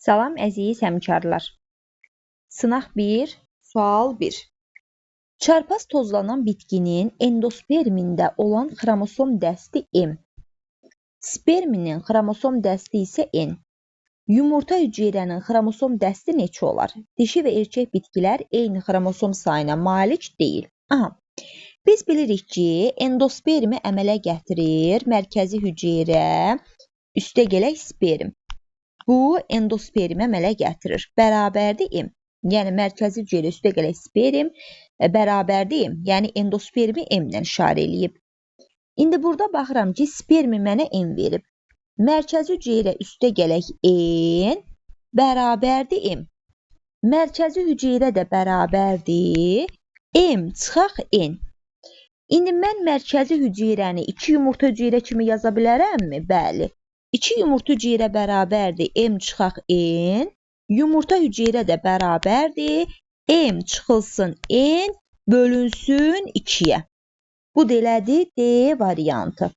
Salam əziz həmkarlar. Sınaq 1, sual 1. Çarpaz tozlanan bitkinin endospermində olan xromosom dəsti M. Sperminin xromosom dəsti isə N. Yumurta hüceyrənin xromosom dəsti neçə olar? Dişi və erkək bitkilər eyni xromosom sayına malik deyil. Biz bilirik ki, endospermi əmələ gətirir mərkəzi hüceyrə, üstəgələk sperm. Bu, endospermi əmələ gətirir. Bərabərdir M. Yəni, mərkəzi hüceyrə üstəgələk sperm bərabərdir M. Yəni, endospermi M-lə işarə eləyib. İndi burada baxıram ki, spermi mənə M verib. Mərkəzi hüceyrə üstəgələk N bərabərdir M. Mərkəzi hüceyrə də bərabərdir M çıxaq N. İndi mən mərkəzi hüceyrəni 2 yumurta hüceyrə kimi yaza bilərəmmi? Bəli. 2 yumurta hüceyrə bərabərdir M çıxaq N. Yumurta hüceyrə də bərabərdir M çıxılsın N bölünsün 2-yə. Bu delədir D variantı.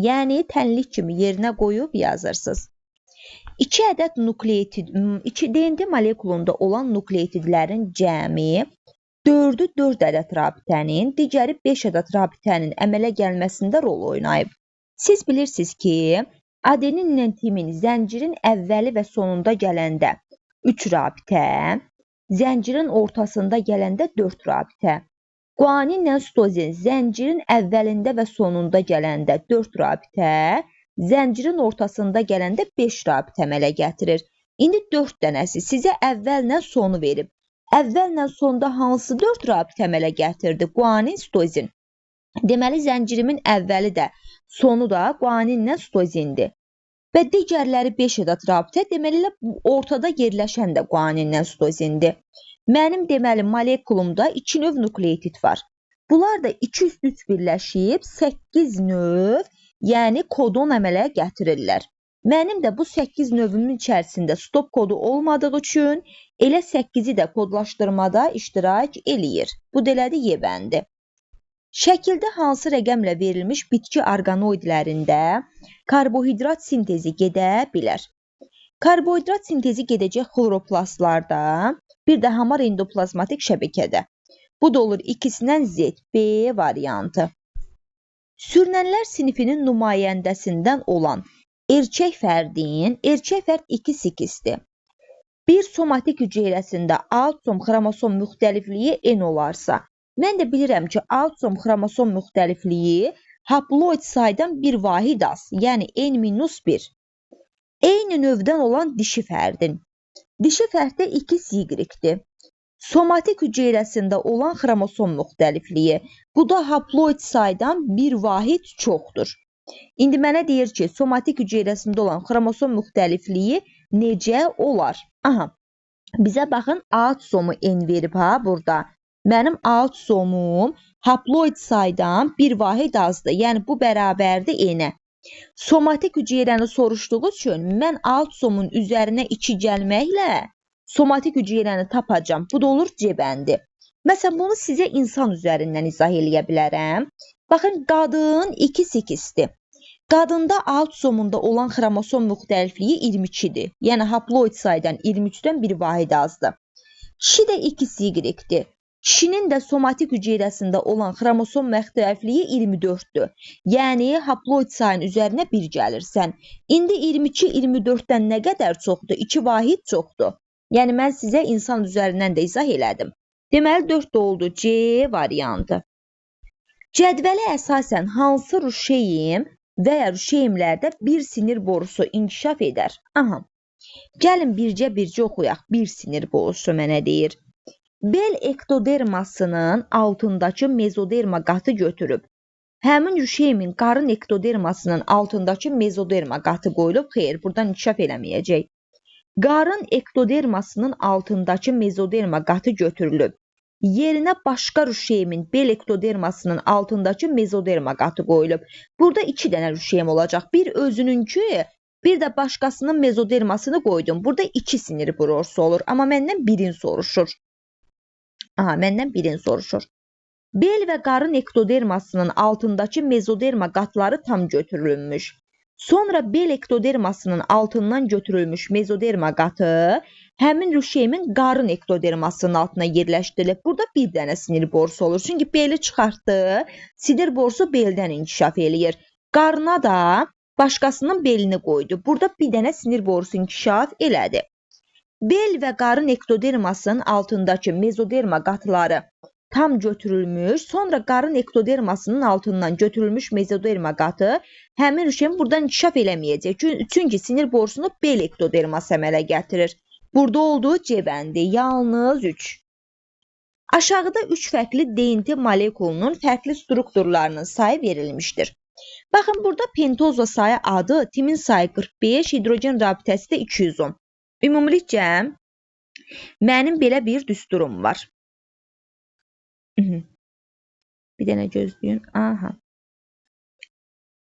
Yəni, tənlik kimi yerinə qoyub yazırsınız. 2 ədəd nukleotid, DNT molekulunda olan nukleotidlərin cəmi 4-ü 4 ədəd rabitənin, digəri 5 ədəd rabitənin əmələ gəlməsində rol oynayıb. Siz bilirsiniz ki, adeninlə timin zəncirin əvvəli və sonunda gələndə 3 rabitə, zəncirin ortasında gələndə 4 rabitə. Guaninlə sitozin zəncirin əvvəlində və sonunda gələndə 4 rabitə, zəncirin ortasında gələndə 5 rabitə əmələ gətirir. İndi 4 dənəsi sizə əvvəllə sonu verib. Əvvəllə sonda hansı 4 rabitə əmələ gətirdi? Guanin, sitozin. Deməli, zəncirimin əvvəli də, sonu da guaninlə sitozindir. Və digərləri 5 ədəd rabitə, deməli, ortada yerləşən də guaninlə sitozindir. Mənim deməli, molekulumda 2 növ nukleotid var. Bunlar da 2 üst 3 birləşib 8 növ, yəni kodon əmələ gətirirlər. Mənim də bu 8 növümün içərisində stop kodu olmadığı üçün elə 8-i də kodlaşdırmada iştirak eləyir. Bu delədi Y bəndi. Şəkildə hansı rəqəmlə verilmiş bitki orqanoidlərində karbohidrat sintezi gedə bilər? Karbohidrat sintezi gedəcək xloroplastlarda, bir də hamar endoplazmatik şəbəkədə. Bu da olur ikisindən Z, B variantı. Sürünənlər sinifinin nümayəndəsindən olan erkək fərdin, erkək fərd 2-8-dir. Bir somatik hüceyrəsində autosom xromosom müxtəlifliyi N olarsa, mən də bilirəm ki, autosom xromosom müxtəlifliyi haploid saydan bir vahid az, yəni N-1. Eyni növdən olan dişi fərdin. Dişi fərddə 2Y-dir. Somatik hüceyrəsində olan xromosom müxtəlifliyi. Bu da haploid saydan bir vahid çoxdur. İndi mənə deyir ki, somatik hüceyrəsində olan xromosom müxtəlifliyi necə olar? Bizə baxın, autosomu N verib burada. Mənim autosomum haploid saydan bir vahid azdır. Yəni, bu bərabərdir N-ə. Somatik hüceyrəni soruşduğu üçün mən autosomun üzərinə 2 gəlməklə somatik hüceyrəni tapacam. Bu da olur C bəndi. Məsələn, bunu sizə insan üzərindən izah eləyə bilərəm. Baxın, qadın 2-8-dir. Qadında autosomunda olan xromosom müxtəlifliyi 22-dir. Yəni, haploid saydan 23-dən bir vahid azdır. Kişi də 2Y-dir. Kişinin də somatik hüceyrəsində olan xromosom müxtəlifliyi 24-dür. Yəni, haploid sayın üzərinə 1 gəlirsən. İndi 22 24-dən nə qədər çoxdur? 2 vahid çoxdur. Yəni, mən sizə insan üzərindən də izah elədim. Deməli, 4 də oldu C variantı. Cədvələ əsasən hansı ruşeym və ya ruşeymlərdə bir sinir borusu inkişaf edər? Gəlin bircə oxuyaq. Bir sinir borusu mənə deyir. Bel ektodermasının altındakı mezoderma qatı götürüb. Həmin ruşeymin qarın ektodermasının altındakı mezoderma qatı qoyulub. Xeyr, buradan inkişaf eləməyəcək. Qarın ektodermasının altındakı mezoderma qatı götürülüb. Yerinə başqa ruşeymin bel ektodermasının altındakı mezoderma qatı qoyulub. Burada 2 dənə ruşeym olacaq. Bir özününkü, bir də başqasının mezodermasını qoydum. Burada 2 sinir borusu olur. Amma məndən birini soruşur. Bel və qarın ektodermasının altındakı mezoderma qatları tam götürülmüş. Sonra bel ektodermasının altından götürülmüş mezoderma qatı həmin rüşeyimin qarın ektodermasının altına yerləşdirilib. Burada bir dənə sinir borusu olur. Çünki beli çıxartdı, sinir borusu beldən inkişaf eləyir. Qarına da başqasının belini qoydu. Burada bir dənə sinir borusu inkişaf elədi. Bel və qarın ektodermasının altındakı mezoderma qatıları tam götürülmüş, sonra qarın ektodermasının altından götürülmüş mezoderma qatı həmin rüşeyin buradan inkişaf eləməyəcək. Çünki sinir borusunu bel ektoderması əmələ gətirir. Burada olduğu C bəndi, yalnız 3. Aşağıda 3 fərqli DNT molekulunun fərqli strukturlarının sayı verilmişdir. Baxın, burada pentoza sayı adı, timin sayı 45, hidrogen rabitəsi də 210. Ümumilikcə, mənim belə bir düsturum var. Bir dənə gözləyin. Aha.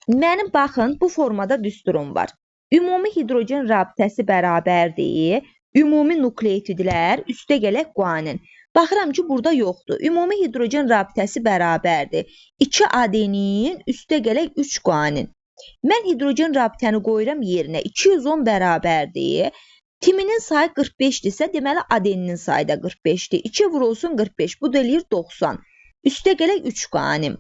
Mənim baxın, bu formada düsturum var. Ümumi hidrogen rabitəsi bərabərdir. Ümumi nukleotidlər üstə gələk guanin. Baxıram ki, burada yoxdur. Ümumi hidrogen rabitəsi bərabərdir. 2 adenin üstə gələk 3 guanin. Mən hidrogen rabitəni qoyuram yerinə. 210 bərabərdir. Timinin sayı 45-dirsə, deməli adeninin sayı da 45-dir. 2 vurulsun 45, bu da eləyir 90. Üstə gələk 3 guanin.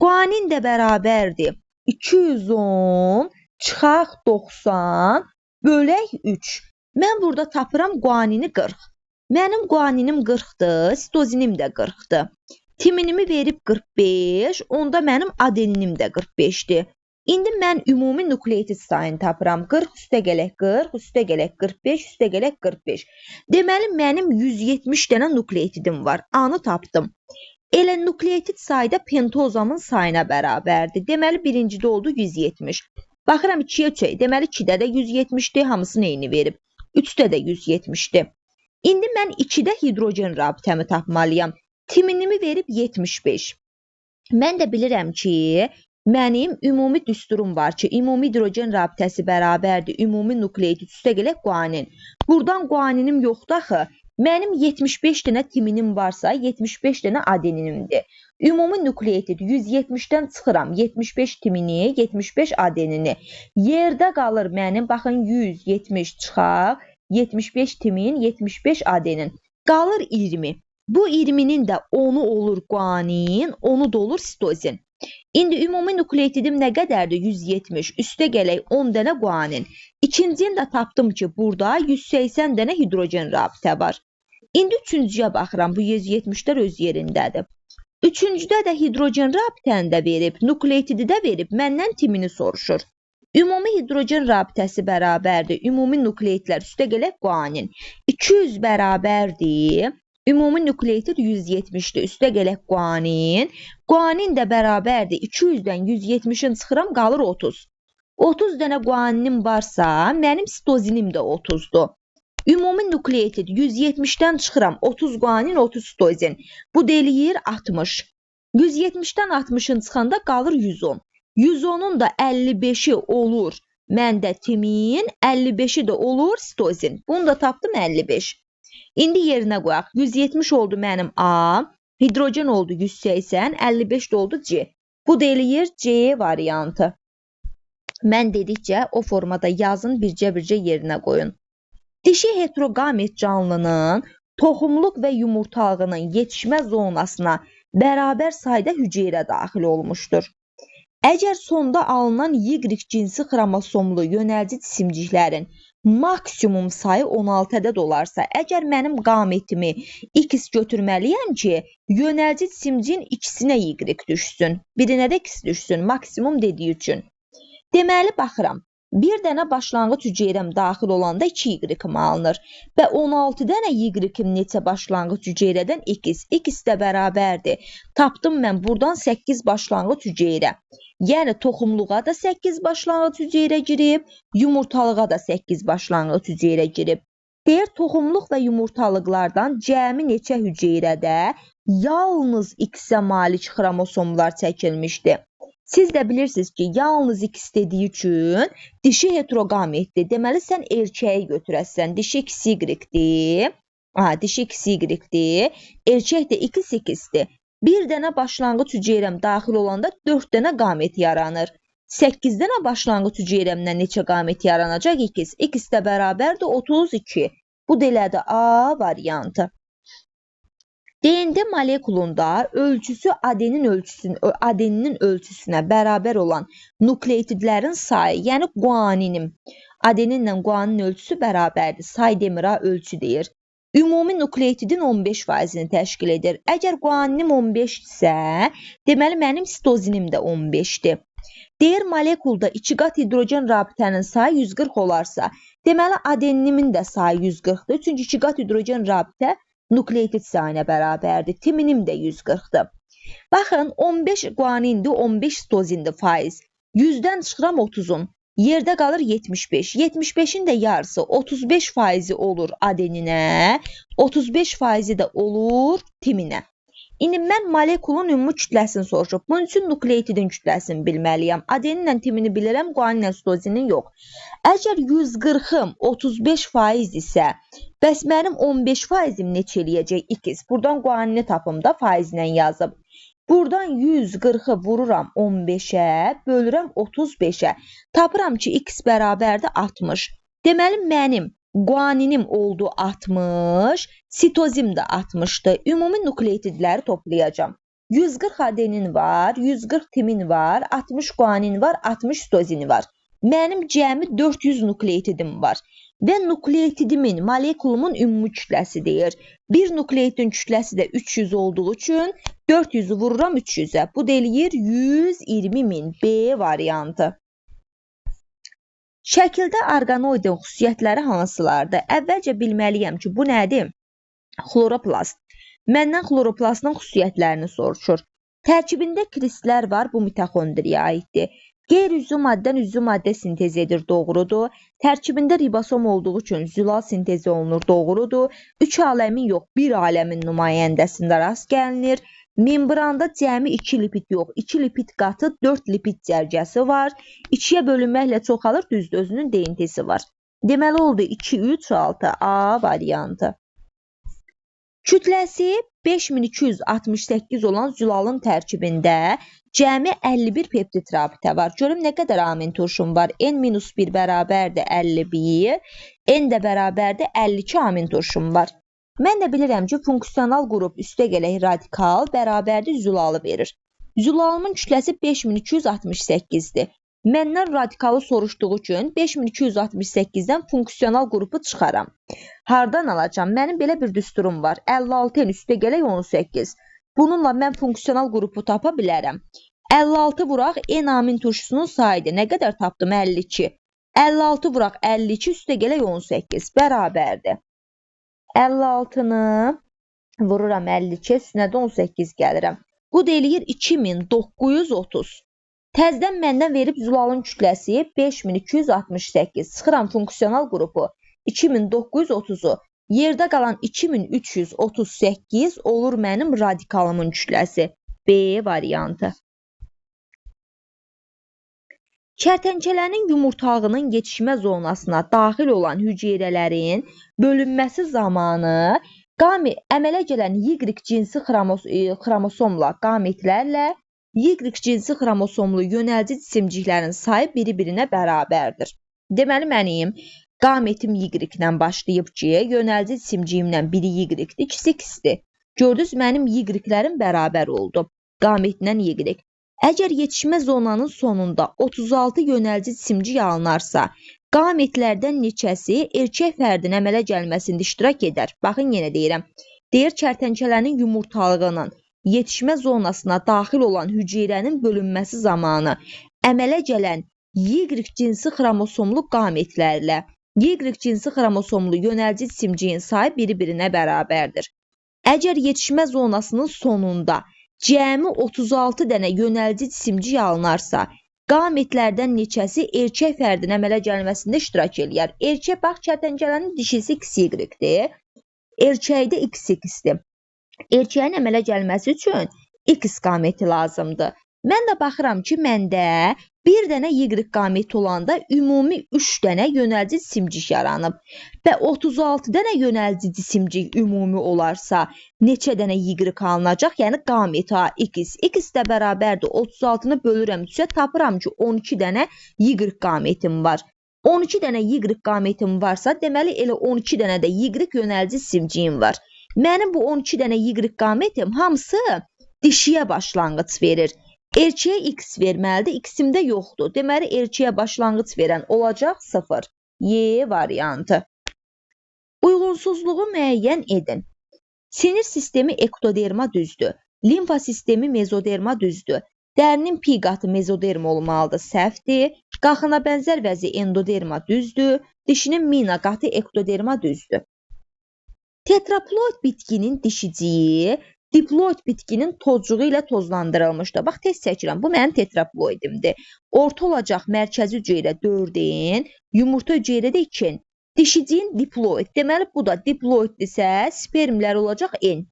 Guanin də bərabərdir. 210 çıxaq 90 bölək 3. Mən burada tapıram guanini 40. Mənim guaninim 40-dır, sitozinim də 40-dır. Timinimi verib 45, onda mənim adeninim də 45-dir. İndi mən ümumi nukleotid sayını tapıram. 40 üstə gələk 40, üstə gələk 45, üstə gələk 45. Deməli, mənim 170 dənə nukleotidim var. Anı tapdım. Elə nukleotid sayda pentozamın sayına bərabərdir. Deməli, birincidə oldu 170. Baxıram 2-yə 3-ə. Deməli, 2-də də 170-dir. Hamısını eyni verib. 3-də də 170-dir. İndi mən 2-də hidrogen rabitəmi tapmalıyam. Timinimi verib 75. Mən də bilirəm ki, mənim ümumi düsturum var ki, ümumi hidrogen rabitəsi bərabərdir. Ümumi nukleotid üstə gələk guanin. Buradan guaninim yoxdur axı. Mənim 75 dənə timinim varsa, 75 dənə adeninimdir. Ümumi nukleotid 170-dən çıxıram. 75 timini, 75 adenini. Yerdə qalır mənim, baxın 170 çıxaq, 75 timin, 75 adenin. Qalır 20. Bu 20-nin də 10'u olur guanin, 10'u da olur sitozin. İndi ümumi nukleotidim nə qədərdir? 170. Üstə gələk 10 dənə guanin. İkincini də tapdım ki, burada 180 dənə hidrogen rabitə var. İndi üçüncüyə baxıram. Bu 170'lər öz yerindədir. Üçüncüdə də hidrogen rabitəni də verib, nukleotidi də verib, məndən timini soruşur. Ümumi hidrogen rabitəsi bərabərdir. Ümumi nukleotidlər üstə gələk guanin. 200 bərabərdir. Ümumi nukleotid 170'dir. Üstə gələk guanin. Guanin də bərabərdir. 200-dən 170'in çıxıram, qalır 30. 30 dənə guaninim varsa, mənim sitozinim də 30'dur. Ümumi nukleotid 170'dən çıxıram, 30 guanin, 30 sitozin. Bu deliyir 60. 170'dən 60'ın çıxanda qalır 110. 110'un da 55'i olur məndə timin, 55'i də olur sitozin. Bunu da tapdım 55. İndi yerinə qoyaq. 170 oldu mənim A, hidrogen oldu 180, 55 oldu C. Bu deyilir C variantı. Mən dedikcə o formada yazın, bircə yerinə qoyun. Dişi heterogamet canlının toxumluq və yumurtalığının yetişmə zonasına bərabər sayda hüceyrə daxil olmuşdur. Əgər sonda alınan Y cinsi xromosomlu yönəlci cisimciklərin maksimum sayı 16 ədəd olarsa, əgər mənim qametimi X götürməliyəm ki, yönəlci cisimciyin ikisinə Y düşsün. Birinə də X düşsün, maksimum dediyi üçün. Deməli, baxıram. Bir dənə başlanğıc hüceyrəm daxil olanda 2Y alınır. Və 16 dənə Y-im neçə başlanğıc hüceyrədən X. X də bərabərdir. Tapdım mən buradan 8 başlanğıc hüceyrə. Yəni, toxumluğa da 8 başlanğıc hüceyrə girib, yumurtalığa da 8 başlanğıc hüceyrə girib. Deyir, toxumluq və yumurtalıqlardan cəmi neçə hüceyrədə yalnız X-ə malik xromosomlar çəkilmişdir. Siz də bilirsiniz ki, yalnız X dediyi üçün dişi heterogametdir. Deməli, sən erkəyi götürəsən. Dişi XY-dir. Dişi XY-dir. Erkək də XX-dir. Bir dənə başlanğıc hüceyrəm daxil olanda 4 dənə qamet yaranır. 8-dən başlanğıc hüceyrəmdən neçə qamət yaranacaq? X. X də bərabərdir 32. Bu da elədi A variantı. DND molekulunda ölçüsü adeninin ölçüsünə bərabər olan nukleotidlərin sayı, yəni guaninim. Adeninlə guaninin ölçüsü bərabərdir. Say demir ha, ölçü deyir. Ümumi nukleotidin 15%-ni təşkil edir. Əgər guaninim 15-dirsə, deməli mənim sitozinim də 15-dir. Deyir molekulda 2 qat hidrogen rabitənin sayı 140 olarsa, deməli adeninimin də sayı 140-dır. Çünki 2 qat hidrogen rabitə nukleotid sayına bərabərdir. Timinim də 140-dır. Baxın, 15 guanindir, 15 sitozindir faiz. 100-dən çıxıram 30-un. Yerdə qalır 75. 75-in də yarısı 35% olur adeninə, 35% də olur timinə. İndi mən molekulun ümumi kütləsini soruşub. Bunun üçün nukleotidin kütləsini bilməliyəm. Adeninlə timini bilirəm, guaninlə sitozinin yox. Əgər 140-ım 35% isə, bəs mənim 15%im neçə eləyəcək? X. Buradan guanini tapım da faizlə yazıb. Buradan 140-ı vururam 15-ə, bölürəm 35-ə. Tapıram ki, X bərabərdir 60. Deməli, mənim guaninim oldu 60, sitozim də 60-dır. Ümumi nukleotidləri toplayacağım. 140 adenin var, 140 timin var, 60 guanin var, 60 sitozini var. Mənim cəmi 400 nukleotidim var. Və nukleotidimin, molekulumun ümumi kütləsi deyir. Bir nukleotidin kütləsi də 300 olduğu üçün 400'ü vururam 300'ə. Bu da eləyir 120.000. B variantı. Şəkildə orqanoidin xüsusiyyətləri hansılardır? Əvvəlcə bilməliyəm ki, bu nədir? Xloroplast. Məndən xloroplastın xüsusiyyətlərini soruşur. Tərkibində kristlər var, bu mitoxondriya aiddir. Qeyri-üzvü maddən üzvü maddə sintez edir, doğrudur. Tərkibində ribosom olduğu üçün zülal sintezi olunur, doğrudur. 3 aləmin yox, 1 aləmin nümayəndəsində rast gəlinir. Membranda cəmi 2 lipid yox, 2 lipid qatı 4 lipid cərgəsi var. 2-yə bölünməklə çoxalır, düzdür, özünün deyintisi var. Deməli oldu 2, 3, 6. A variantı. Kütləsi 5268 olan zülalın tərkibində cəmi 51 peptid rabitə var. Görüm nə qədər amin turşum var. N-1 bərabərdir 51, N də bərabərdir 52 amin turşum var. Mən də bilirəm ki, funksional qrup üstəgələk radikal bərabərdir zülalı verir. Zülalımın kütləsi 5268-dir. Məndən radikalı soruşduğu üçün 5268-dən funksional qrupu çıxaram. Hardan alacağım? Mənim belə bir düsturum var. 56-ın üstəgələk 18. Bununla mən funksional qrupu tapa bilərəm. 56 vuraq N amin turşusunun sayıdır. Nə qədər tapdım? 52. 56 vuraq 52 üstəgələk 18. Bərabərdir. 56-nı vururam 52, üstünə də 18 gəlirəm. Bu da eləyir 2930. Təzdən məndən verib zülalın kütləsi 5268. Sıxıram funksional qrupu 2930-u. Yerdə qalan 2338 olur mənim radikalımın kütləsi. B variantı. Kərtənkələnin yumurtağının yetişmə zonasına daxil olan hüceyrələrin bölünməsi zamanı əmələ gələn Y cinsi xromosomla qametlərlə Y cinsi xromosomlu yönəlci cisimciklərin sayı biri-birinə bərabərdir. Deməli, mənim qametim Y-lə başlayıb ki, yönəlci cisimciyimlə biri Y-dir, ikisi X-dir. Gördünüz, mənim Y-lərim bərabər oldu. Qametlə Y. Əgər yetişmə zonanın sonunda 36 yönəlci cisimcik alınarsa, qametlərdən neçəsi erkək fərdin əmələ gəlməsində iştirak edər? Baxın, yenə deyirəm. Deyir, kərtənkələnin yumurtalığının yetişmə zonasına daxil olan hüceyrənin bölünməsi zamanı əmələ gələn Y cinsi xromosomlu qametlərlə Y cinsi xromosomlu yönəlci cisimciyin sayı biri-birinə bərabərdir. Əgər yetişmə zonasının sonunda cəmi 36 dənə yönəlci cisimcik alınarsa, qametlərdən neçəsi erkək fərdin əmələ gəlməsində iştirak eləyər? Erkək, bax, kərtənkələnin dişisi XY-dir, erkəkdə XX-dir. Erkəyin əmələ gəlməsi üçün X qameti lazımdır. Mən də baxıram ki, məndə Bir dənə Y qameti olanda ümumi 3 dənə yönəlci cisimcik yaranıb və 36 dənə yönəlci cisimcik ümumi olarsa neçə dənə Y alınacaq? Yəni qameti X. X də bərabərdir 36-nı bölürəm 3-ə, tapıram ki 12 dənə Y qametim var. 12 dənə Y qametim varsa, deməli elə 12 dənə də Y yönəlci cisimciyim var. Mənim bu 12 dənə Y qametim hamısı dişiyə başlanğıc verir. Erkəyə X verməlidir, X-imdə yoxdur. Deməli, erkəyə başlanğıc verən olacaq 0. Y variantı. Uyğunsuzluğu müəyyən edin. Sinir sistemi ektoderma düzdür. Limfa sistemi mezoderma düzdür. Dərinin pi qatı mezoderma olmalıdır, səhvdir. Qalxına bənzər vəzi endoderma düzdür. Dişinin mina qatı ektoderma düzdür. Tetraploid bitkinin dişiciyi diploid bitkinin tozcuğu ilə tozlandırılmışdır. Bax, test çəkirəm. Bu mənim tetraploidimdir. Orta olacaq mərkəzi hüceyrə 4-in, yumurta hüceyrədə 2-in. Dişiciyin diploid. Deməli, bu da diploiddirsə, spermlər olacaq N.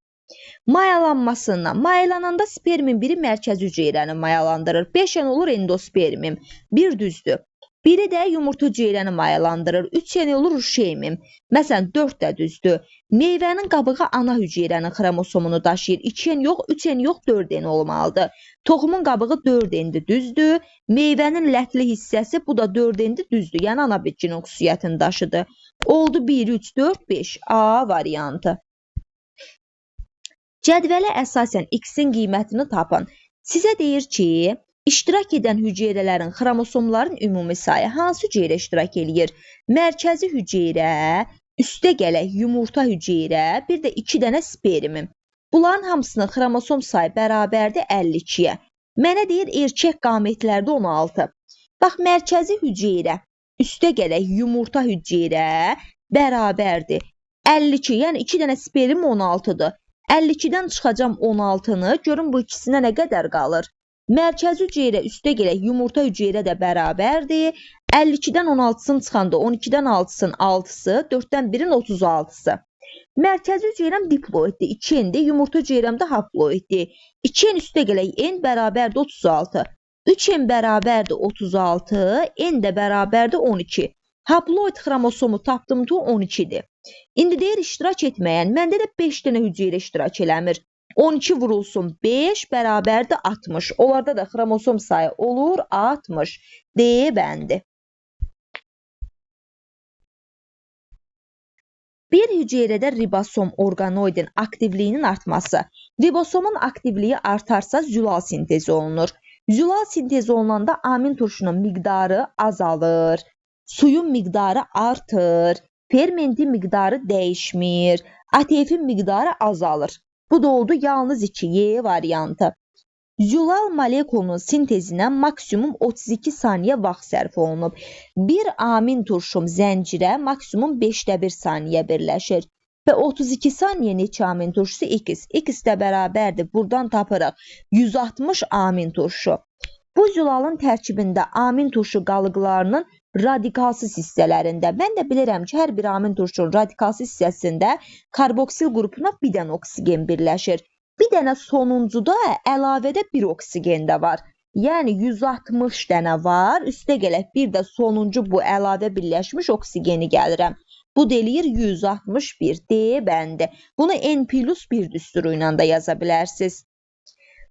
Mayalanmasından. Mayalananda spermin biri mərkəzi hüceyrəni mayalandırır. 5N olur endospermim. Bir düzdür. Biri də yumurta hüceyrəni mayalandırır. 3N olur uşeymim. Məsələn, 4 də düzdür. Meyvənin qabığı ana hüceyrənin xromosomunu daşıyır. 2N yox, 3N yox, 4N olmalıdır. Toxumun qabığı 4N-dir, düzdür. Meyvənin lətli hissəsi, bu da 4N-dir, düzdür. Yəni, ana bitkinin xüsusiyyətini daşıdı. Oldu 1, 3, 4, 5. A variantı. Cədvələ əsasən X-in qiymətini tapın. Sizə deyir ki, İştirak edən hüceyrələrin xromosomların ümumi sayı hansı hüceyrə iştirak eləyir? Mərkəzi hüceyrə, üstə gələk yumurta hüceyrə, bir də 2 dənə spermim. Bunların hamısının xromosom sayı bərabərdir 52-yə. Mənə deyir erkək qametlərdə 16. Bax, mərkəzi hüceyrə, üstə gələk yumurta hüceyrə bərabərdir 52, yəni 2 dənə sperm 16-dır. 52-dən çıxacam 16-nı, görün bu ikisinə nə qədər qalır? Mərkəzi hüceyrə üstə gələk yumurta hüceyrə də bərabərdir. 52-dən 16-sını çıxanda 12-dən 6-sının 6-sı, 4-dən 1-in 36-sı. Mərkəzi hüceyrəm diploiddir, 2N-dir, yumurta hüceyrəm də haploiddir. 2N üstə gələk N bərabərdir 36. 3N bərabərdir 36, N də bərabərdir 12. Haploid xromosomu tapdım ki 12-dir. İndi deyir iştirak etməyən, məndə də 5 dənə hüceyrə iştirak eləmir. 12 vurulsun 5 bərabərdir 60. Onlarda da xromosom sayı olur 60. D bəndi. Bir hüceyrədə ribosom orqanoidin aktivliyinin artması. Ribosomun aktivliyi artarsa zülal sintezi olunur. Zülal sintezi olunanda amin turşunun miqdarı azalır. Suyun miqdarı artır. Fermentin miqdarı dəyişmir. ATF-in miqdarı azalır. Bu da oldu yalnız 2Y variantı. Zülal molekulunun sintezinə maksimum 32 saniyə vaxt sərf olunub. Bir amin turşum zəncirə maksimum 5də 1 saniyə birləşir. Və 32 saniyə neçə amin turşusu? X. X də bərabərdir. Buradan tapırıq 160 amin turşu. Bu zülalın tərkibində amin turşu qalıqlarının radikalsız hissələrində. Mən də bilirəm ki, hər bir amin turşunun radikalsız hissəsində karboksil qrupuna bir dənə oksigen birləşir. Bir dənə sonuncuda əlavədə bir oksigen də var. Yəni 160 dənə var. Üstə gələk bir də sonuncu bu əlavə birləşmiş oksigeni gəlirəm. Bu deyir 161. D bəndi. Bunu N+1 düsturu ilə də yaza bilərsiniz.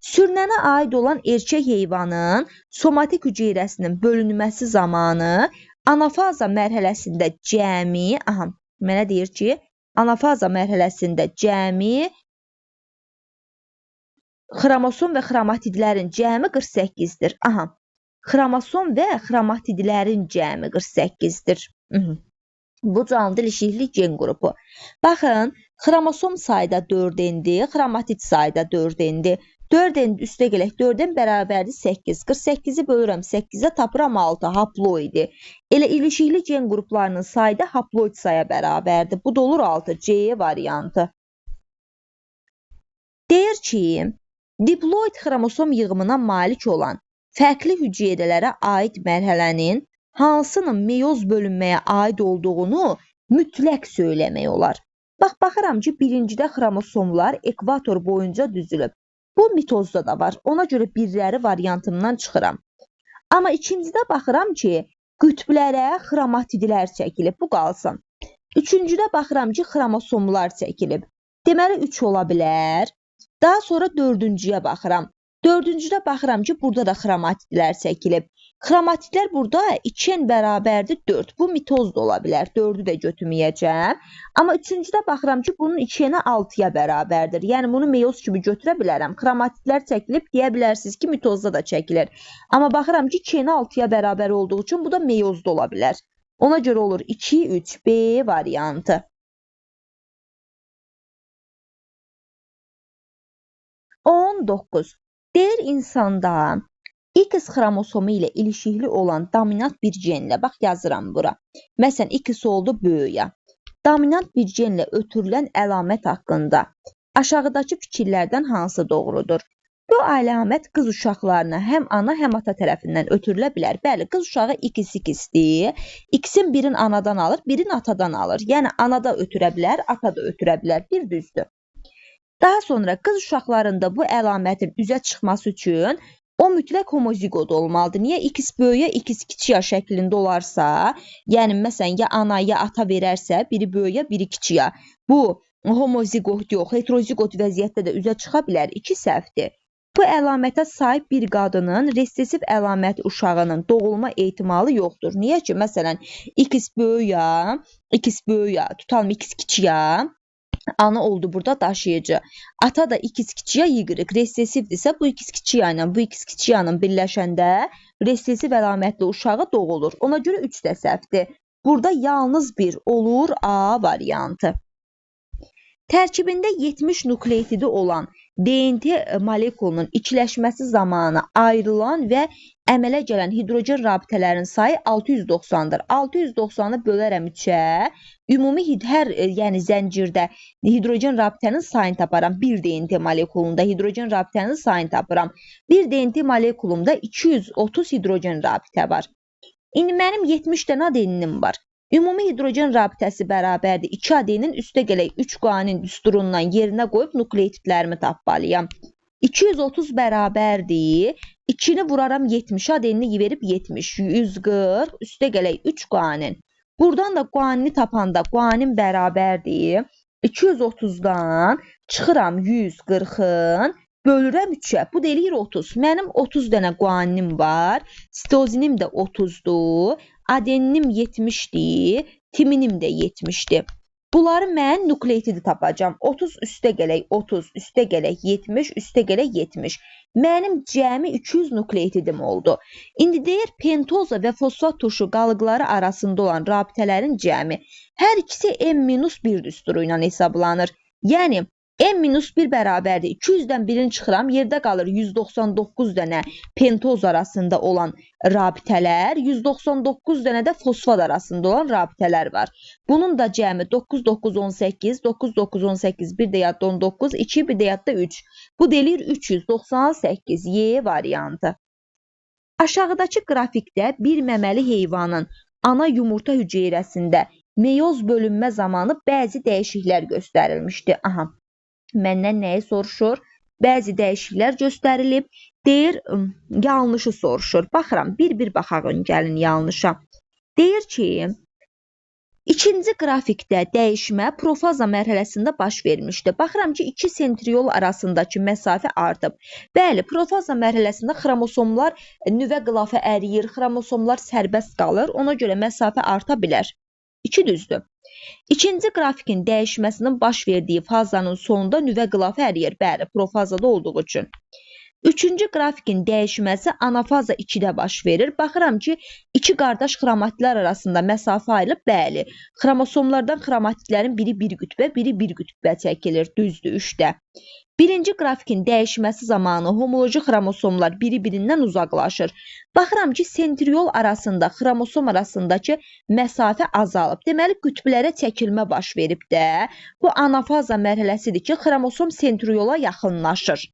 Sürünənə aid olan erkək heyvanın somatik hüceyrəsinin bölünməsi zamanı anafaza mərhələsində cəmi, mənə deyir ki, anafaza mərhələsində cəmi xromosom və xromatidlərin cəmi 48-dir. Xromosom və xromatidlərin cəmi 48-dir. Bu canlı ilişiklik gen qrupu. Baxın, xromosom sayda 4N-dir, xromatid sayda 4N-dir. 4N üstə gələk 4N bərabərdir 8. 48-i bölürəm 8-ə tapıram 6 haploidi. Elə ilişikli gen qruplarının sayda haploid saya bərabərdir. Bu da olur 6. C variantı. Deyir ki, diploid xromosom yığımına malik olan fərqli hüceyrələrə aid mərhələnin hansının meyoz bölünməyə aid olduğunu mütləq söyləmək olar. Baxıram ki, birincidə xromosomlar ekvator boyunca düzülüb. Bu mitozda da var. Ona görə birləri variantımdan çıxıram. Amma ikincidə baxıram ki, qütblərə xromatidlər çəkilib. Bu qalsın. Üçüncüdə baxıram ki, xromosomlar çəkilib. Deməli 3 ola bilər. Daha sonra dördüncüyə baxıram. Dördüncüdə baxıram ki, burada da xromatidlər çəkilib. Xromatidlər burada 2n bərabərdir 4. Bu mitoz da ola bilər. 4-ü də götürməyəcəm. Amma üçüncüdə baxıram ki, bunun 2n-i 6-ya bərabərdir. Yəni bunu meyoz kimi götürə bilərəm. Xromatidlər çəkilib, deyə bilərsiniz ki, mitozda da çəkilir. Amma baxıram ki, 2n-i 6-ya bərabər olduğu üçün bu da meyozda ola bilər. Ona görə olur 2, 3, B variantı. 19. Deyir insanda X xromosomu ilə ilişikli olan dominant bir genlə, bax yazıram bura. Məsələn, X oldu böyüyə. Dominant bir genlə ötürülən əlamət haqqında aşağıdakı fikirlərdən hansı doğrudur? Bu əlamət qız uşaqlarına həm ana, həm ata tərəfindən ötürülə bilər. Bəli, qız uşağı X2-dir. X-in birini anadan alır, birini atadan alır. Yəni, ana da ötürə bilər, ata da ötürə bilər. Bir düzdür. Daha sonra qız uşaqlarında bu əlamətin üzə çıxması üçün o mütləq homozigot olmalıdır. Niyə? X böyüyə, X kiçiyə şəklində olarsa, yəni məsələn, ya ana, ya ata verərsə, biri böyüyə, biri kiçiyə. Bu homozigot yox, heterozigot vəziyyətdə də üzə çıxa bilər. 2 səhvdir. Bu əlamətə sahib bir qadının resessiv əlaməti uşağının doğulma ehtimalı yoxdur. Niyə ki? Məsələn, X böyüyə, tutalım X kiçiyə, ana oldu burada daşıyıcı. Ata da X kiçiyə Y, resessivdirsə bu X kiçiyə ilə bu X kiçiyə ilə birləşəndə resessiv əlamətli uşağı doğulur. Ona görə 3 də səhvdir. Burada yalnız bir olur A variantı. Tərkibində 70 nukleotidi olan DNT molekulunun ikiləşməsi zamanı ayrılan və əmələ gələn hidrogen rabitələrin sayı 690-dır. 690-ı bölərəm 3-ə. Ümumi hər zəncirdə hidrogen rabitənin sayını taparam. Bir DNT molekulunda hidrogen rabitənin sayını tapıram. Bir DNT molekulumda 230 hidrogen rabitə var. İndi mənim 70 dənə ADN-im var. Ümumi hidrogen rabitəsi bərabərdir 2 ADN-in üstə gələk 3 qanin düsturundan yerinə qoyub nukleotidlərimi tapmalıyam. 230 bərabərdir. 2-ni vuraram 70, ADN-ni verib 70, 140, üstə gələk 3 qanin. Buradan da qanini tapanda qanin bərabərdir. 230-dan çıxıram 140-ın, bölürəm 3-ə. Bu da eləyir 30. Mənim 30 dənə qaninim var. Sitozinim də 30-dur. ADN-nim 70-dir. Timinim də 70-dir. Bunları mən nukleotidi tapacağam. 30 üstə gələk 30, üstə gələk 70, üstə gələk 70. Mənim cəmi 200 nukleotidim oldu. İndi deyir pentoza və fosfat turşu qalıqları arasında olan rabitələrin cəmi. Hər ikisi M-1 düsturu ilə hesablanır. Yəni M-1 bərabərdir. 200-dən birini çıxıram, yerdə qalır 199 dənə pentoz arasında olan rabitələr, 199 dənə də fosfat arasında olan rabitələr var. Bunun da cəmi 9, 9, 18, 9, 9, 18, bir də yadda 19, 2, bir də yadda 3. Bu delir 398, Y variantı. Aşağıdakı qrafikdə bir məməli heyvanın ana yumurta hüceyrəsində meyoz bölünmə zamanı bəzi dəyişikliklər göstərilmişdir. Aha. Məndən nəyi soruşur? Bəzi dəyişikliklər göstərilib. Deyir, yanlışı soruşur. Baxıram, bir baxağın gəlin yanlışa. Deyir ki, ikinci qrafikdə dəyişmə profaza mərhələsində baş vermişdir. Baxıram ki, iki sentriol arasındakı məsafə artıb. Bəli, profaza mərhələsində xromosomlar nüvə qılafı əriyir, xromosomlar sərbəst qalır. Ona görə məsafə arta bilər. 2 düzdür. İkinci qrafikin dəyişməsinin baş verdiyi fazanın sonunda nüvə qılafı əriyir. Bəli, profazada olduğu üçün. Üçüncü qrafikin dəyişməsi anafaza 2-də baş verir. Baxıram ki, iki qardaş xromatidlər arasında məsafə ayrılıb. Bəli, xromosomlardan xromatidlərin biri bir qütbə, biri bir qütbə çəkilir. Düzdür, 3-də. Birinci qrafikin dəyişməsi zamanı homoloji xromosomlar biri-birindən uzaqlaşır. Baxıram ki, sentriol arasında, xromosom arasındakı məsafə azalıb. Deməli, qütblərə çəkilmə baş verib də. Bu anafaza mərhələsidir ki, xromosom sentriola yaxınlaşır.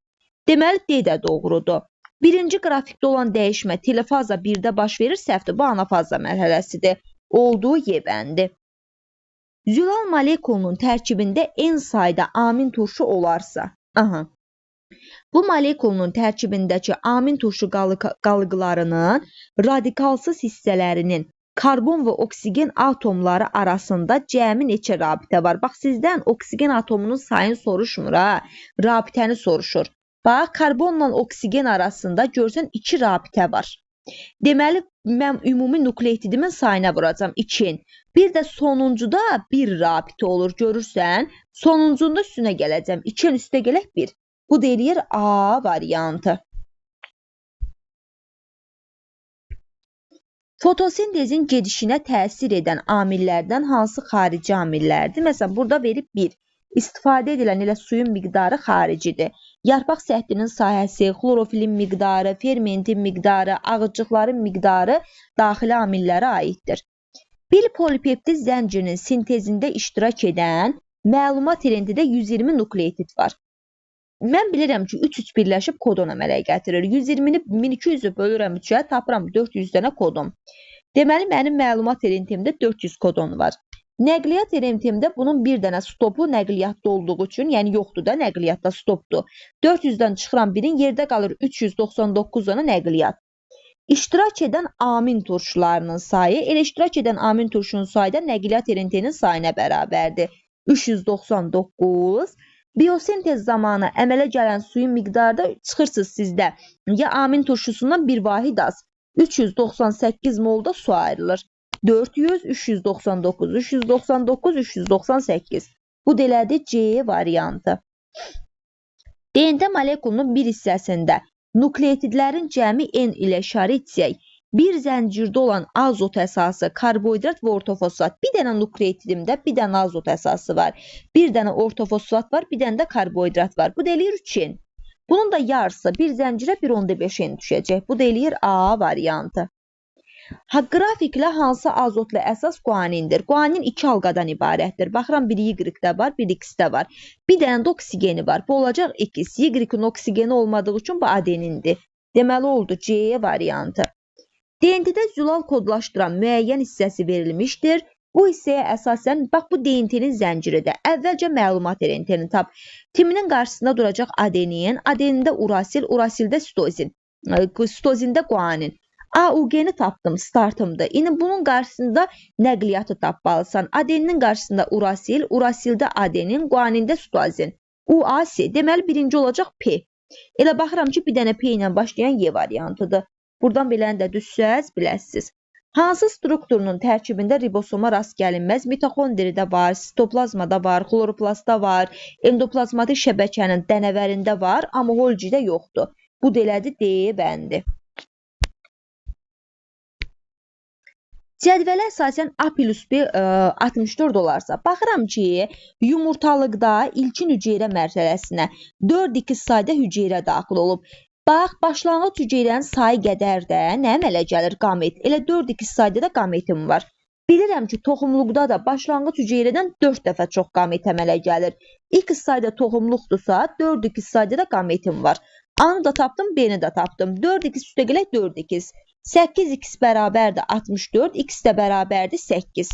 Deməli, D də doğrudur. Birinci qrafikdə olan dəyişmə telofaza 1-də baş verir, səhvdir. Bu anafaza mərhələsidir. Olduğu Y bəndi. Zülal molekulunun tərkibində N sayda amin turşu olarsa, Bu molekulun tərkibindəki amin turşu qalıqlarının radikalsız hissələrinin karbon və oksigen atomları arasında cəmi neçə rabitə var? Bax, sizdən oksigen atomunun sayını soruşmur, ha? Rabitəni soruşur. Bax, karbonla oksigen arasında görsən 2 rabitə var. Deməli, mən ümumi nukleotidimin sayına vuracam 2. Bir də sonuncuda 1 rabitə olur, görürsən? Sonuncunda üstünə gələcəm. 2-nin üstə gələk 1. Bu deyilir A variantı. Fotosintezin gedişinə təsir edən amillərdən hansı xarici amillərdir? Məsələn, burada verib 1. İstifadə edilən elə suyun miqdarı xaricidir. Yarpaq səthinin sahəsi, xlorofilin miqdarı, fermentin miqdarı, ağızcıqların miqdarı daxili amillərə aiddir. Bir polipeptid zəncirinin sintezində iştirak edən məlumat elentində 120 nukleotid var. Mən bilirəm ki, 3 birləşib kodon əmələ gətirir. 120-ni 1200-ü bölürəm 3-ə, tapıram 400 dənə kodon. Deməli, mənim məlumat elentimdə 400 kodon var. Nəqliyyat elentimdə bunun bir dənə stopu nəqliyyatda olduğu üçün, yəni yoxdur da, nəqliyyatda stopdur. 400-dən çıxıram birin, yerdə qalır 399 dənə nəqliyyat. İştirak edən amin turşularının sayı, elə iştirak edən amin turşunun sayı da nəqliyyat elentinin sayına bərabərdir. 399. Biosintez zamanı əmələ gələn suyun miqdarda çıxırsınız sizdə. Ya amin turşusundan bir vahid az. 398 molda su ayrılır. 400, 399, 399, 398. Bu delədir C variantı. DNT molekulunun bir hissəsində nukleotidlərin cəmi N ilə işarə etsək, bir zəncirdə olan azot əsası, karbohidrat və ortofosfat. Bir dənə nukleotidimdə bir dənə azot əsası var. Bir dənə ortofosfat var, bir dənə də karbohidrat var. Bu deyilir 3N. Bunun da yarısı bir zəncirə 1/5N düşəcək. Bu deyilir A variantı. Qrafiklə hansı azotlu əsas guanindir? Guanin 2 halqadan ibarətdir. Baxıram, biri Y-də var, biri X-də var. Bir dənə də oksigeni var. Bu olacaq X. Y-in oksigeni olmadığı üçün bu adenindir. Deməli oldu C variantı. DNT-də zülal kodlaşdıran müəyyən hissəsi verilmişdir. Bu hissəyə əsasən, bax bu DNT-nin zənciridir. Əvvəlcə məlumat elentini tap. Timinin qarşısında duracaq adenin, adenində urasil, urasildə sitozin, sitozində guanin. AUG-ni tapdım, startımda. İndi bunun qarşısında nəqliyyatı tapmalısan. Adeninin qarşısında urasil, urasildə adenin, guanində sitozin. UAC, deməli birinci olacaq P. Elə baxıram ki, bir dənə P ilə başlayan Y variantıdır. Buradan biləni də düzsəz, biləsiz. Hansı strukturunun tərkibində ribosoma rast gəlinməz? Mitoxondrida var, sitoplazmada var, xloroplastda var, endoplazmatik şəbəkənin dənəvərində var, amma Golgidə yoxdur. Bu delədir D bəndi. Cədvələ əsasən A plus B 64 olarsa, baxıram ki, yumurtalıqda ilkin hüceyrə mərhələsinə 4-2 sayda hüceyrə daxil olub. Bax, başlanğıc hüceyrənin sayı qədər də nə əmələ gəlir? Qamet. Elə 4-2 sayda da qametim var. Bilirəm ki, toxumluqda da başlanğıc hüceyrədən 4 dəfə çox qamet əmələ gəlir. X sayda toxumluqdursa, 4-2 sayda da qametim var. A-nı da tapdım, B-ni də tapdım. 4-2 üstə gələk 4-2. 8x bərabərdir 64, x də bərabərdir 8.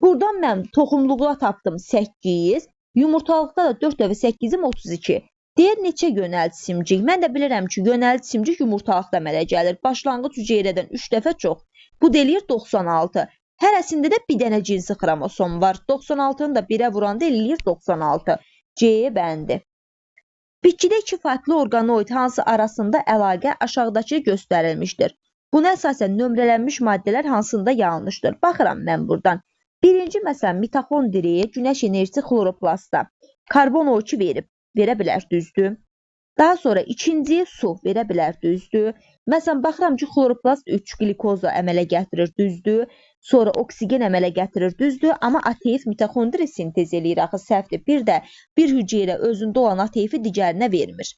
Buradan mən toxumluğa tapdım 8, yumurtalıqda da 4 dəfə 8-im 32. Deyər neçə yönəlticimcik? Mən də bilirəm ki, yönəlticimcik yumurtalıqda əmələ gəlir. Başlanğıc hüceyrədən 3 dəfə çox. Bu deyir 96. Hərəsində də bir dənə cinsi xromosom var. 96-nı da 1-ə vuranda eləyir 96. C bəndi. Bitkidə iki farklı organoid hansı arasında əlaqə aşağıdakı göstərilmişdir. Buna əsasən nömrələnmiş maddələr hansında yanlışdır? Baxıram mən buradan. Birinci, məsələn, mitoxondri, günəş enerjisi xloroplastda. Karbon O2 verə bilər, düzdür. Daha sonra ikinci, su verə bilər, düzdür. Məsələn, baxıram ki, xloroplast 3 glikoza əmələ gətirir, düzdür. Sonra oksigen əmələ gətirir, düzdür. Amma ATF mitoxondri sintez eləyir, axı səhvdir. Bir də bir hüceyrə özündə olan ATF digərinə vermir.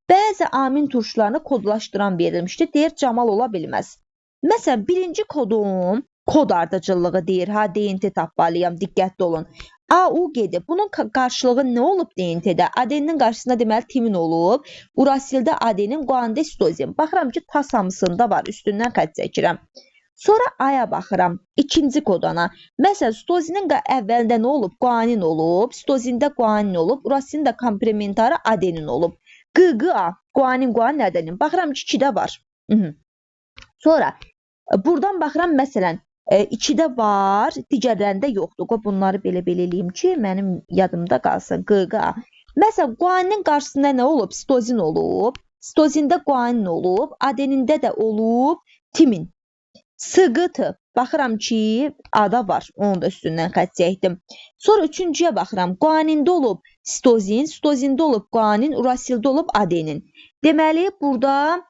Bəzi amin turşularını kodlaşdıran verilmişdir. Deyir, camal ola bilməz. Məsələn, birinci kodum kod ardıcıllığı deyir. Ha, DNT tapmalıyam, diqqətli olun. AUG-dir. Bunun qarşılığı nə olub DNT-də? Adeninin qarşısında deməli timin olub. Urasildə adenin, guanində sitozin. Baxıram ki, tas hamısında var. Üstündən xətt çəkirəm. Sonra A-ya baxıram. İkinci kodana. Məsələn, sitozinin əvvəlində nə olub? Guanin olub. Sitozində guanin olub. Urasilin də komplementarı adenin olub. Q-Q-A. Guanin, guanin nədir? Baxıram ki, 2-də var. Sonra buradan baxıram, məsələn, 2-də var, digərlərində yoxdur. Qoy bunları belə-belə eləyim ki, mənim yadımda qalsın. Q-Q-A. Məsələn, guaninin qarşısında nə olub? Sitozin olub. Sitozində guanin olub. Adenində də olub timin. S-Q-T. Baxıram ki, A-da var. Onu da üstündən xətt çəkdim. Sonra üçüncüyə baxıram. Guanində olub sitozin, sitozində olub guanin, urasildə olub adenin. Deməli, burada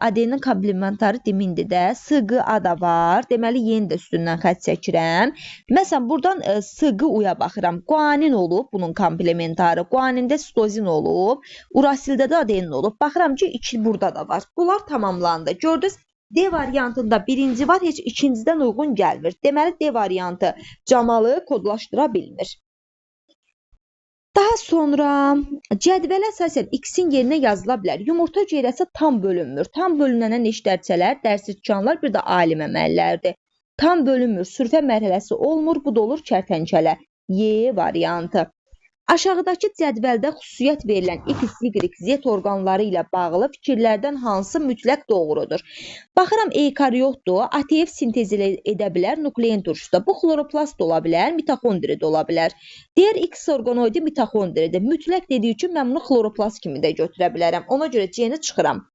adenin komplementarı dimindir də. S-Q-A da var. Deməli, yeni də üstündən xətt çəkirəm. Məsələn, buradan S-Q-U-ya baxıram. Guanin olub, bunun komplementarı. Guanində sitozin olub. Urasildə də adenin olub. Baxıram ki, 2 burada da var. Bunlar tamamlandı. Gördünüz? D variantında birinci var, heç ikincidən uyğun gəlmir. Deməli, D variantı camalı kodlaşdıra bilmir. Daha sonra cədvələ əsasən X-in yerinə yazıla bilər. Yumurta hüceyrəsi tam bölünmür. Tam bölünənə neştərçələr, dərslikcanlar, bir də alim əməllərdir. Tam bölünmür, sürfə mərhələsi olmur, bu da olur kərtənkələ. Y variantı. Aşağıdakı cədvəldə xüsusiyyət verilən X, Y, Z orqanları ilə bağlı fikirlərdən hansı mütləq doğrudur? Baxıram, eukariotdur, ATF sintez edə bilər, nuklein turşuda. Bu xloroplast ola bilər, mitoxondri də ola bilər. Digər X orqanoidi mitoxondridir. Mütləq dediyi üçün mən bunu xloroplast kimi də götürə bilərəm. Ona görə C-ni çıxıram.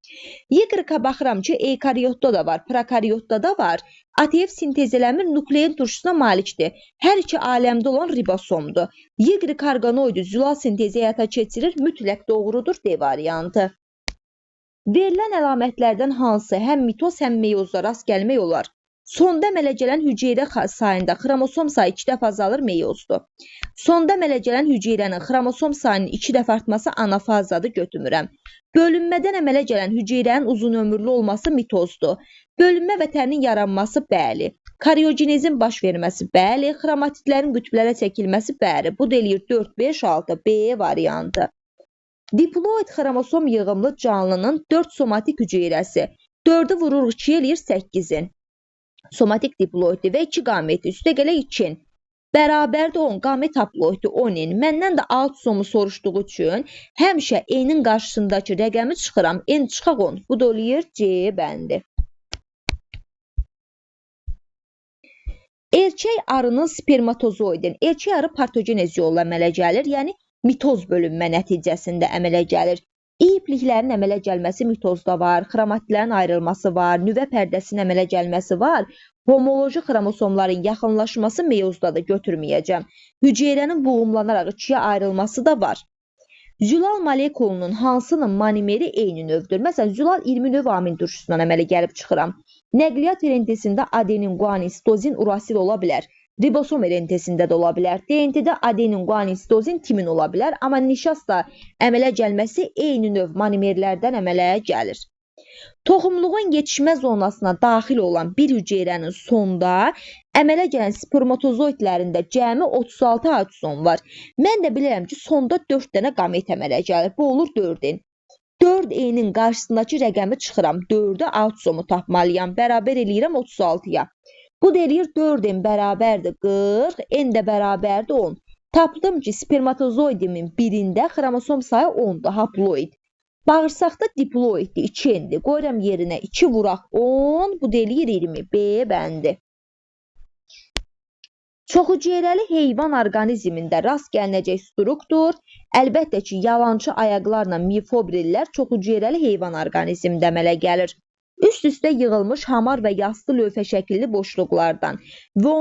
Y-a baxıram ki, eukariotda da var, prokaryotda da var. ATF sintez eləmir, nuklein turşusuna malikdir. Hər iki aləmdə olan ribosomdur. Y orqanoidi zülal sintezi həyata keçirir, mütləq doğrudur D variantı. Verilən əlamətlərdən hansı həm mitoz, həm meyozda rast gəlmək olar? Sonda əmələ gələn hüceyrə sayında xromosom sayı 2 dəfə azalır, meyozdur. Sonda əmələ gələn hüceyrənin xromosom sayının 2 dəfə artması anafazadır, götürmürəm. Bölünmədən əmələ gələn hüceyrənin uzun ömürlü olması mitozdur. Bölünmə vətəninin yaranması, bəli. Karyogenezin baş verməsi, bəli. Xromatitlərin qütblərə çəkilməsi, bəli. Bu da eləyir 4, 5, 6, B variantı. Diploid xromosom yığımlı canlının 4 somatik hüceyrəsi. 4'ü vurur 2 eləyir 8'in. Somatik diploiddir və 2 qameti. Üstə gələk 2'in. Bərabərdə 10 qamet haploiddir 10'in. Məndən də alt somu soruşduğu üçün həmişə N'in qarşısındakı rəqəmi çıxıram. N çıxaq 10. Bu da eləyir C bəndi. Erkək arının spermatozoidin. Erkək arı partogenez yolla əmələ gəlir, yəni mitoz bölünmə nəticəsində əmələ gəlir. İpliklərin əmələ gəlməsi mitozda var, xromatitlərin ayrılması var, nüvə pərdəsinin əmələ gəlməsi var, homoloji xromosomların yaxınlaşması meyozda da götürməyəcəm. Hüceyrənin boğumlanaraq 2'yə ayrılması da var. Zülal molekulunun hansının monomeri eyni növdür? Məsələn, zülal 20 növ amin turşusundan əmələ gəlib çıxıram. Nəqliyyat rentesində adenin, guanin, sitozin, urasil ola bilər. Ribosom rentesində də ola bilər. DNT-də adenin, guanin, sitozin, timin ola bilər. Amma nişasta əmələ gəlməsi eyni növ monomerlərdən əmələ gəlir. Toxumluğun yetişmə zonasına daxil olan bir hüceyrənin sonda əmələ gələn spermatozoidlərində cəmi 36 autosom var. Mən də bilirəm ki, sonda 4 dənə qamet əmələ gəlir. Bu olur 4'in. 4N'in qarşısındakı rəqəmi çıxıram. 4'ü autosomu tapmalıyam. Bərabər eləyirəm 36'ya. Bu da eləyir 4N bərabərdir 40, N də bərabərdir 10. Tapdım ki, spermatozoidimin birində xromosom sayı 10'dur, haploid. Bağırsaqda diploiddir, 2N'dir. Qoyuram yerinə 2 vuraq 10, bu da eləyir 20. B bəndi. Çoxhüceyrəli heyvan orqanizmində rast gəlinəcək struktur, əlbəttə ki, yalançı ayaqlarla mifobrillər çoxhüceyrəli heyvan orqanizmində əmələ gəlir. Üst-üstə yığılmış hamar və yastı lövhə şəkilli boşluqlardan və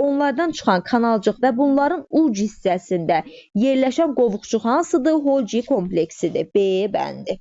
onlardan çıxan kanalcıq və bunların uc hissəsində yerləşən qovuqçuq hansıdır? Holgi kompleksidir. B bəndi.